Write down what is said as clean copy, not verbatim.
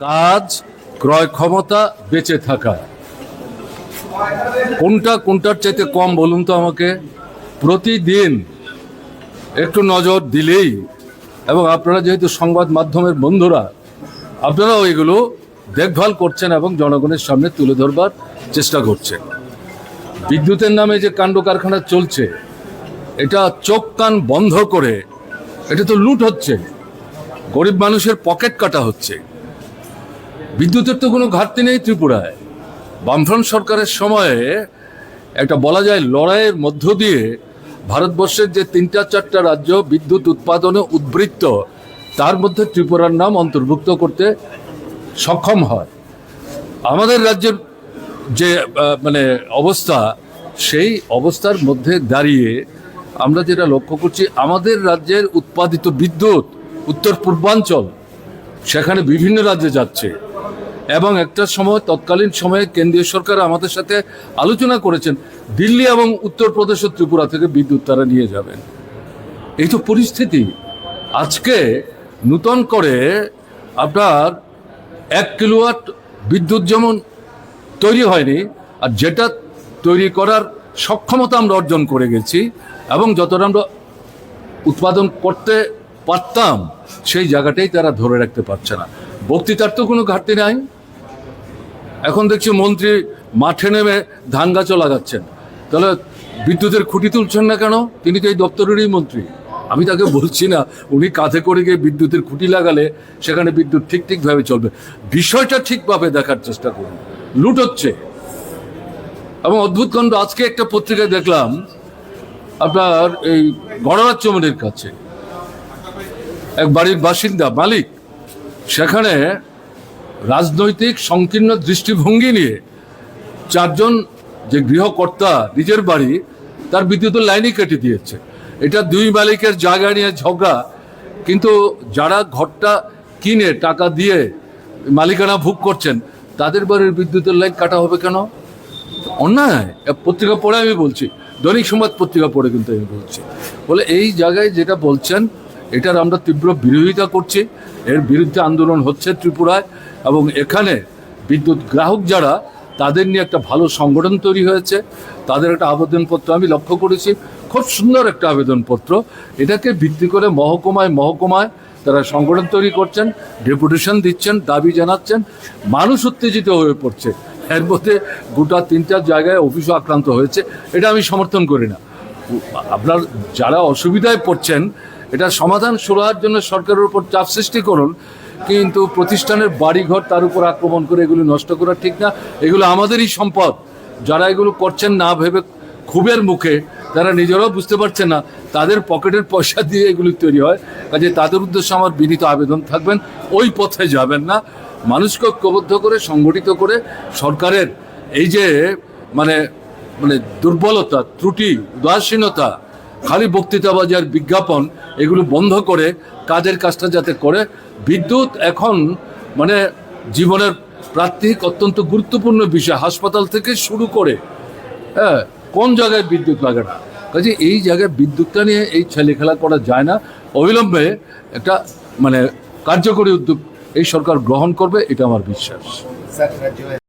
কাজ, ক্রয় ক্ষমতা, বেঁচে থাকা, কোনটার চাইতে কম বলুন তো আমাকে? প্রতিদিন একটু নজর দিলেই, এবং আপনারা যেহেতু সংবাদ মাধ্যমের বন্ধুরা, আপনারাও এগুলো দেখভাল করছেন এবং জনগণের সামনে তুলে ধরবার চেষ্টা করছেন। বিদ্যুতের নামে যে কাণ্ড কারখানা চলছে, এটা চোখ কান বন্ধ করে, এটা তো লুট হচ্ছে, গরিব মানুষের পকেট কাটা হচ্ছে। বিদ্যুতের তো কোনো ঘাটতি নেই ত্রিপুরায়। বামফ্রন্ট সরকারের সময়ে একটা বলা যায় লড়াইয়ের মধ্য দিয়ে ভারতবর্ষের যে 3-4টা রাজ্য বিদ্যুৎ উৎপাদনে উদ্বৃত্ত, তার মধ্যে ত্রিপুরার নাম অন্তর্ভুক্ত করতে সক্ষম হয়। আমাদের রাজ্যের যে অবস্থা, সেই অবস্থার মধ্যে দাঁড়িয়ে আমরা যেটা লক্ষ্য করছি, আমাদের রাজ্যের উৎপাদিত বিদ্যুৎ উত্তর পূর্বাঞ্চল, সেখানে বিভিন্ন রাজ্যে যাচ্ছে। এবং একটা সময়, তৎকালীন সময়ে কেন্দ্রীয় সরকার আমাদের সাথে আলোচনা করেছেন, দিল্লি এবং উত্তরপ্রদেশ ও ত্রিপুরা থেকে বিদ্যুৎ তারা নিয়ে যাবেন। এই তো পরিস্থিতি। আজকে নূতন করে আপনার 1 কিলোওয়াট বিদ্যুৎ যেমন তৈরি হয়নি, আর যেটা তৈরি করার সক্ষমতা আমরা অর্জন করে গেছি এবং যতটা আমরা উৎপাদন করতে পারতাম, সেই জায়গাটাই তারা ধরে রাখতে পারছে না। বক্তৃতার তো কোনো ঘাটতি নাই। এখন দেখছি মন্ত্রী মাঠে নেমে ধান গাছও লাগাচ্ছেন। তাহলে বিদ্যুতের খুঁটি তুলছেন না কেন? তিনি তো এই দপ্তরেরই মন্ত্রী। আমি তাকে বলছি না উনি কাঁধে করে গিয়ে বিদ্যুতের খুঁটি লাগালে সেখানে বিদ্যুৎ ঠিকভাবে চলবে। বিষয়টা ঠিকভাবে দেখার চেষ্টা করুন। লুট হচ্ছে। এবং অদ্ভুত কাণ্ড, আজকে একটা পত্রিকায় দেখলাম, আপনার এই গণরাজ চৌমনির কাছে এক বাড়ির বাসিন্দা মালিক, সেখানে রাজনৈতিক সংকীর্ণ দৃষ্টিভঙ্গি নিয়ে 4 জন যে গৃহকর্তা নিজের বাড়ি, তার বিদ্যুতের লাইনই কেটে দিয়েছে। এটা 2 মালিকের জায়গা নিয়ে ঝগড়া, কিন্তু যারা ঘরটা কিনে টাকা দিয়ে মালিকানা ভোগ করছেন, তাদের বাড়ির বিদ্যুতের লাইন কাটা হবে কেন? অন্যায়। পত্রিকা পড়ে আমি বলছি, দৈনিক সংবাদ পত্রিকা পড়ে কিন্তু আমি বলছি। বলে এই জায়গায় যেটা বলছেন, এটার আমরা তীব্র বিরোধিতা করছি। এর বিরুদ্ধে আন্দোলন হচ্ছে ত্রিপুরায়, এবং এখানে বিদ্যুৎ গ্রাহক যারা, তাদের নিয়ে একটা ভালো সংগঠন তৈরি হয়েছে। তাদের একটা আবেদনপত্র আমি লক্ষ্য করেছি, খুব সুন্দর একটা আবেদনপত্র। এটাকে ভিত্তি করে মহকুমায় তারা সংগঠন তৈরি করছেন, ডেপুটেশন দিচ্ছেন, দাবি জানাচ্ছেন। মানুষ উত্তেজিত হয়ে পড়ছে। এর মধ্যে গোটা 3টা জায়গায় অফিসও আক্রান্ত হয়েছে। এটা আমি সমর্থন করি না। আপনার যারা অসুবিধায় পড়ছেন, এটা সমাধান সুরাহার জন্য সরকারের উপর চাপ সৃষ্টি করুন, কিন্তু প্রতিষ্ঠানের বাড়িঘর তার উপর আক্রমণ করে এগুলো নষ্ট করা ঠিক না। এগুলো আমাদেরই সম্পদ। যারা এগুলো করছেন না ভেবে, ক্ষোভের মুখে, তারা নিজেরাও বুঝতে পারছেন না তাদের পকেটের পয়সা দিয়ে এগুলি তৈরি হয়। কাজে তাদের উদ্দেশ্যে আমার বিনীত আবেদন থাকবেন, ওই পথে যাবেন না। মানুষকে ঐক্যবদ্ধ করে, সংগঠিত করে, সরকারের এই যে দুর্বলতা, ত্রুটি, উদাসীনতা, খালি বক্তৃতাবাজি আর বিজ্ঞাপন, এগুলো বন্ধ করে কাজের কাজটা যাতে করে। বিদ্যুৎ এখন জীবনের প্রাত্যহিক অত্যন্ত গুরুত্বপূর্ণ বিষয়। হাসপাতাল থেকে শুরু করে কোন জায়গায় বিদ্যুৎ লাগে না। কাজে এই জায়গায় বিদ্যুৎটা নিয়ে এই ছেলেখেলা করা যায় না। অবিলম্বে একটা কার্যকরী উদ্যোগ এই সরকার গ্রহণ করবে, এটা আমার বিশ্বাস।